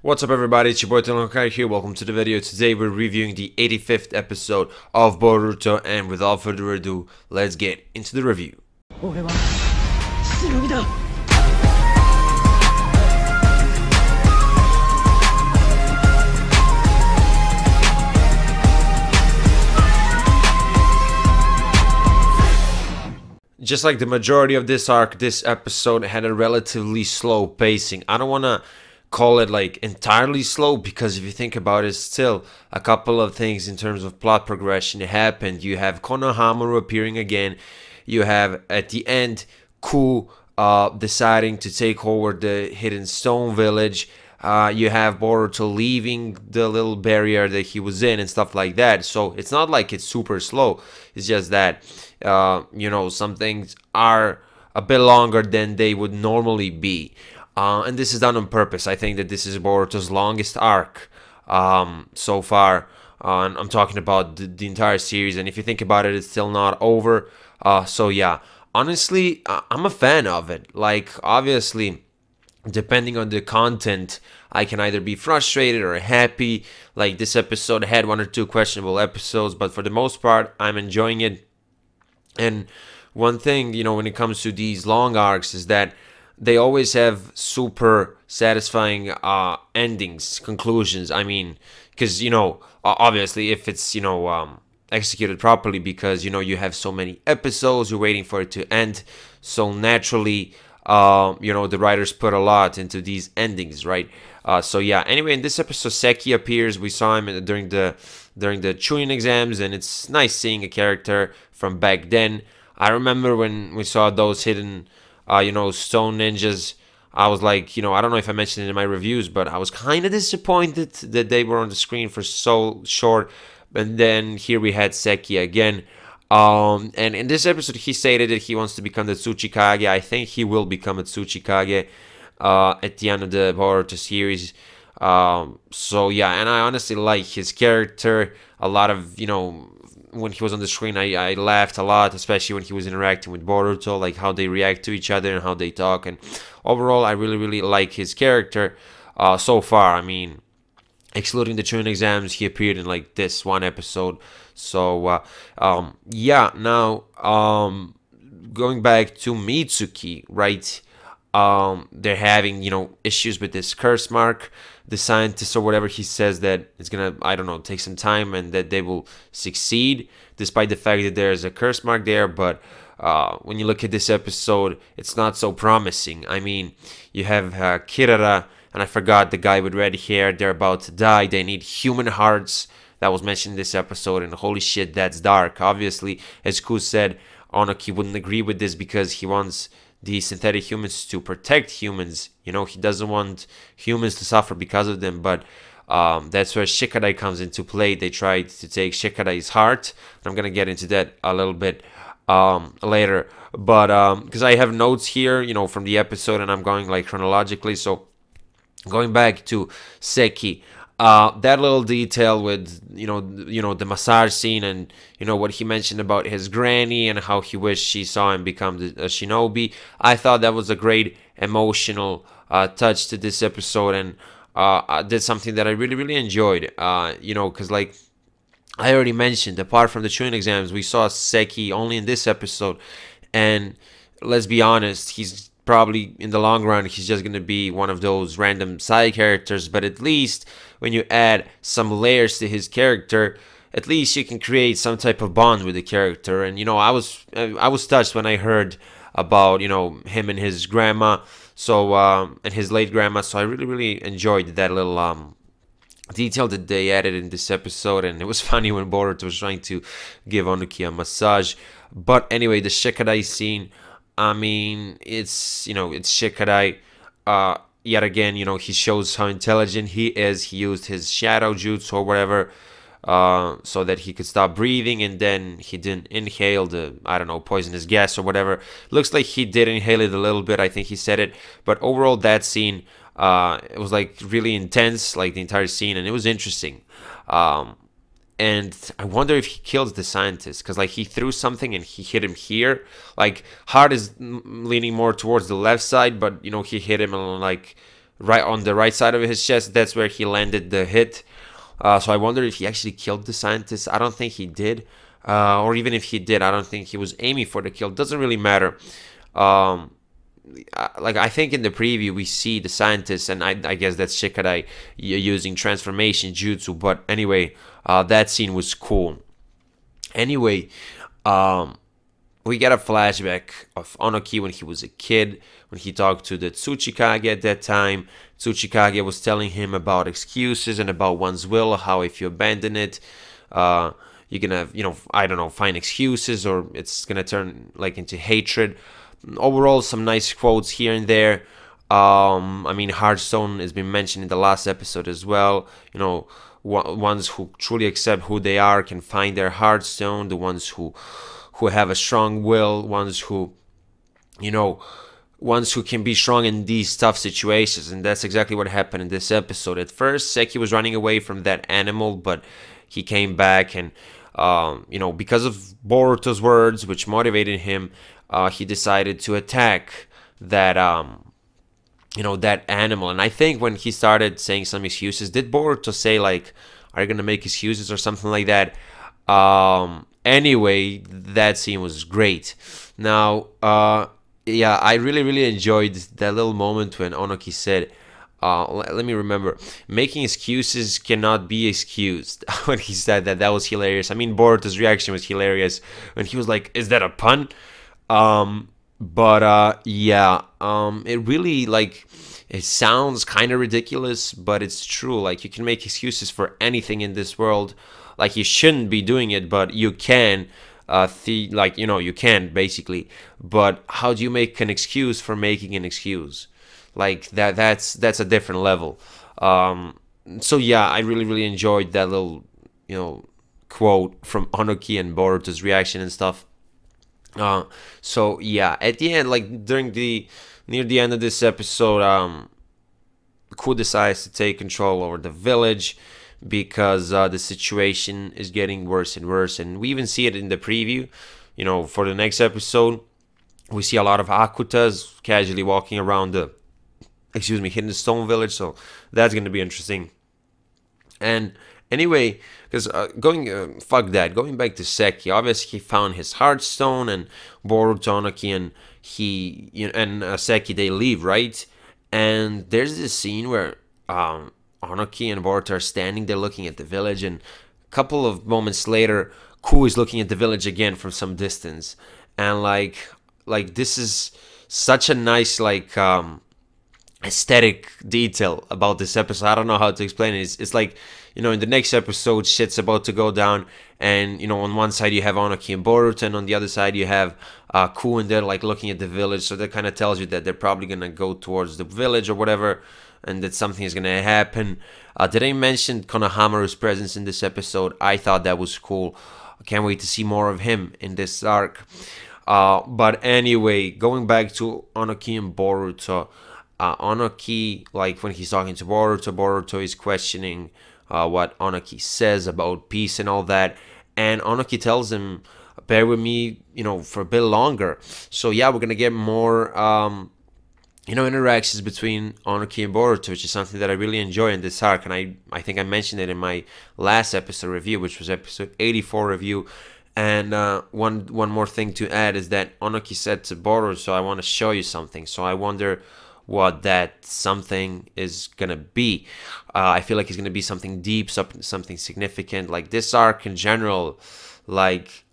What's up everybody, it's your boy Hokage here, welcome to the video. Today we're reviewing the 85th episode of Boruto, and without further ado, let's get into the review. Just like the majority of this arc, this episode had a relatively slow pacing. I don't want to call it like entirely slow, because if you think about it, still a couple of things in terms of plot progression happened. You have Konohamaru appearing again, you have at the end Ku deciding to take over the hidden stone village, you have Boruto leaving the little barrier that he was in and stuff like that. So it's not like it's super slow, it's just that you know, some things are a bit longer than they would normally be. And this is done on purpose. I think that this is Boruto's longest arc so far. And I'm talking about the entire series. And if you think about it, it's still not over. So yeah, honestly, I'm a fan of it. Like, obviously, depending on the content, I can either be frustrated or happy. Like, this episode had one or two questionable episodes, but for the most part, I'm enjoying it. And one thing, you know, when it comes to these long arcs is that they always have super satisfying endings, conclusions. I mean, because, you know, obviously if it's, you know, executed properly, because, you know, you have so many episodes, you're waiting for it to end. So naturally, you know, the writers put a lot into these endings, right? So yeah, anyway, in this episode, Seki appears. We saw him during the Chunin exams, and it's nice seeing a character from back then. I remember when we saw those hidden you know, stone ninjas, I was like, you know, I don't know if I mentioned it in my reviews, but I was kind of disappointed that they were on the screen for so short. And then here we had Seki again. And in this episode, he stated that he wants to become the Tsuchikage. I think he will become a Tsuchikage at the end of the Boruto series. So yeah, and I honestly like his character. A lot of, you know, when he was on the screen, I laughed a lot, especially when he was interacting with Boruto, like how they react to each other and how they talk. And overall, I really like his character so far. I mean, excluding the Chunin exams, he appeared in like this one episode. So yeah, now going back to Mitsuki, right? They're having, you know, issues with this curse mark. The scientist or whatever, he says that it's gonna, I don't know, take some time, and that they will succeed despite the fact that there's a curse mark there. But when you look at this episode, it's not so promising. I mean, you have Kirara, and I forgot the guy with red hair. They're about to die. They need human hearts. That was mentioned in this episode, and holy shit, that's dark. Obviously, as Ku said, Onoki wouldn't agree with this because he wants the synthetic humans to protect humans. You know, he doesn't want humans to suffer because of them. But that's where Shikadai comes into play. They tried to take Shikadai's heart. I'm gonna get into that a little bit later. But because I have notes here, you know, from the episode, and I'm going like chronologically. So going back to Seki, that little detail with, you know, the massage scene, and, you know, what he mentioned about his granny and how he wished she saw him become a shinobi. I thought that was a great emotional touch to this episode, and I did something that I really enjoyed. You know, because like I already mentioned, apart from the Chunin exams, we saw Seki only in this episode, and let's be honest, he's probably in the long run, he's just going to be one of those random side characters. But at least when you add some layers to his character, at least you can create some type of bond with the character. And, you know, I was touched when I heard about, you know, him and his grandma, so and his late grandma. So I really enjoyed that little detail that they added in this episode. And it was funny when Boruto was trying to give Onuki a massage. But anyway, the Shikadai scene, I mean, it's, you know, it's Shikadai. Yet again, you know, he shows how intelligent he is. He used his shadow jutsu or whatever, so that he could stop breathing, and then he didn't inhale the, I don't know, poisonous gas or whatever. Looks like he did inhale it a little bit. I think he said it. But overall, that scene, it was like really intense, like the entire scene, and it was interesting. And I wonder if he killed the scientist, because like he threw something and he hit him here. Like, Heart is leaning more towards the left side, but, you know, he hit him on like right on the right side of his chest. That's where he landed the hit. So I wonder if he actually killed the scientist. I don't think he did. Or even if he did, I don't think he was aiming for the kill. Doesn't really matter. Like I think in the preview we see the scientist, and I guess that's Shikadai using transformation jutsu. But anyway, that scene was cool. Anyway, we get a flashback of Onoki when he was a kid, when he talked to the Tsuchikage at that time. Tsuchikage was telling him about excuses and about one's will, how if you abandon it, you're gonna, I don't know, find excuses, or it's gonna turn like into hatred. Overall, some nice quotes here and there. I mean, Hearthstone has been mentioned in the last episode as well. Ones who truly accept who they are can find their Hearthstone. The ones who have a strong will, ones who can be strong in these tough situations. And that's exactly what happened in this episode. At first, Seki was running away from that animal, but he came back, and because of Boruto's words, which motivated him, he decided to attack that that animal. And I think when he started saying some excuses, did Boruto say like, are you gonna make excuses or something like that? Anyway, that scene was great. Now, yeah, I really enjoyed that little moment when Onoki said, let me remember, making excuses cannot be excused. When he said that, that was hilarious. I mean, Boruto's reaction was hilarious when he was like, is that a pun? Yeah, it really, like, it sounds kind of ridiculous, but it's true. Like, you can make excuses for anything in this world. Like, you shouldn't be doing it, but you can. You can basically. But how do you make an excuse for making an excuse? Like that's a different level. So yeah, I really enjoyed that little quote from Onoki and Boruto's reaction and stuff. So yeah, at the end, like near the end of this episode, Ku decides to take control over the village, because the situation is getting worse and worse. And we even see it in the preview. For the next episode, we see a lot of Akutas casually walking around the hidden stone village. So that's going to be interesting. And anyway, because going back to Seki, obviously he found his Hearthstone, and Boruto, Onoki, and Seki, they leave, right? And there's this scene where Onoki and Boruto are standing there looking at the village, and a couple of moments later, Ku is looking at the village again from some distance. And like this is such a nice aesthetic detail about this episode. I don't know how to explain it. It's like, in the next episode, shit's about to go down, and on one side you have Onoki and Boruto, and on the other side you have Ku, and they're like looking at the village. So that kind of tells you that they're probably gonna go towards the village or whatever, and that something is gonna happen. Did I mention Konohamaru's presence in this episode? I thought that was cool. I can't wait to see more of him in this arc. But anyway, going back to Onoki and Boruto, Onoki, like when he's talking to Boruto is questioning what Onoki says about peace and all that, and Onoki tells him, bear with me, for a bit longer. So yeah, we're gonna get more interactions between Onoki and Boruto, which is something that I really enjoy in this arc. And I think I mentioned it in my last episode review, which was episode 84 review. And one more thing to add is that Onoki said to Boruto, I want to show you something. So I wonder what that something is gonna be. I feel like it's gonna be something deep, something significant. Like this arc in general, like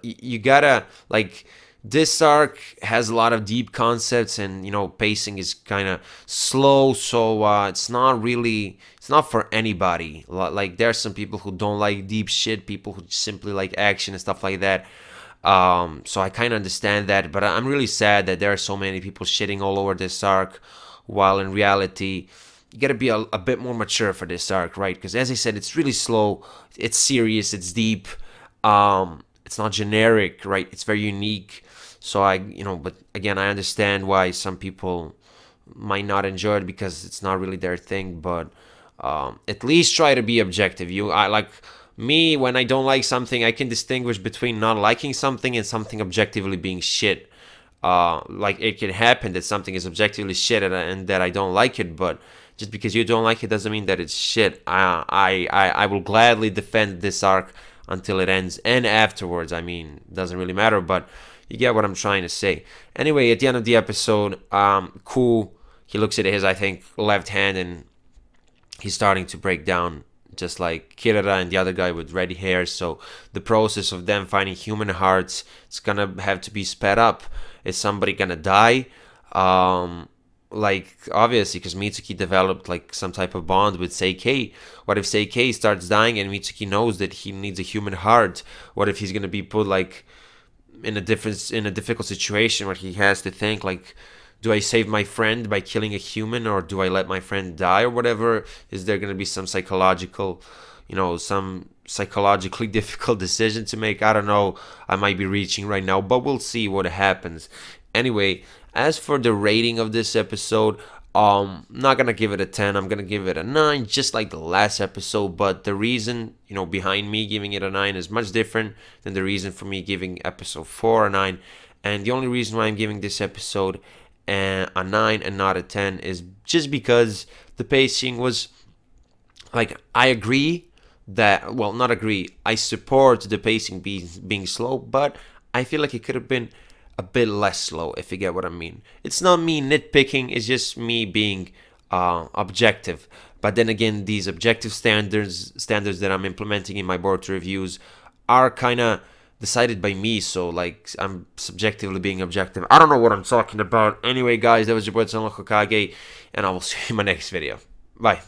you gotta, like, this arc has a lot of deep concepts, and pacing is kind of slow, so it's not for anybody. Like, there are some people who don't like deep shit, people who simply like action and stuff like that. So I kind of understand that, but I'm really sad that there are so many people shitting all over this arc, while in reality, you gotta be a bit more mature for this arc, right? Because as I said, it's really slow, it's serious, it's deep, it's not generic, right? It's very unique. So but again, I understand why some people might not enjoy it, because it's not really their thing. But at least try to be objective. Me, when I don't like something, I can distinguish between not liking something and something objectively being shit. like it can happen that something is objectively shit and that I don't like it, but just because you don't like it doesn't mean that it's shit. I will gladly defend this arc until it ends, and afterwards. I mean, doesn't really matter, but you get what I'm trying to say. Anyway, at the end of the episode, cool. He looks at his, I think, left hand, and he's starting to break down, just like Kirara and the other guy with red hair. So the process of them finding human hearts, it's gonna have to be sped up. Is somebody gonna die? Like, obviously, because Mitsuki developed like some type of bond with Seki. What if Seki starts dying and Mitsuki knows that he needs a human heart? What if he's gonna be put like in a difficult situation where he has to think like, do I save my friend by killing a human, or do I let my friend die, or whatever? Is there gonna be some psychological, some psychologically difficult decision to make? I don't know. I might be reaching right now, but we'll see what happens. Anyway, as for the rating of this episode, I'm not gonna give it a 10. I'm gonna give it a 9, just like the last episode. But the reason, behind me giving it a 9 is much different than the reason for me giving episode 4 a 9. And the only reason why I'm giving this episode a 9 and not a 10 is just because the pacing was, like, I agree that, well, not agree, I support the pacing being slow, but I feel like it could have been a bit less slow, if you get what I mean. It's not me nitpicking, it's just me being objective. But then again, these objective standards that I'm implementing in my Boruto reviews are kind of decided by me, so like I'm subjectively being objective. I don't know what I'm talking about. Anyway, guys, that was your boy Hokage, and I will see you in my next video. Bye.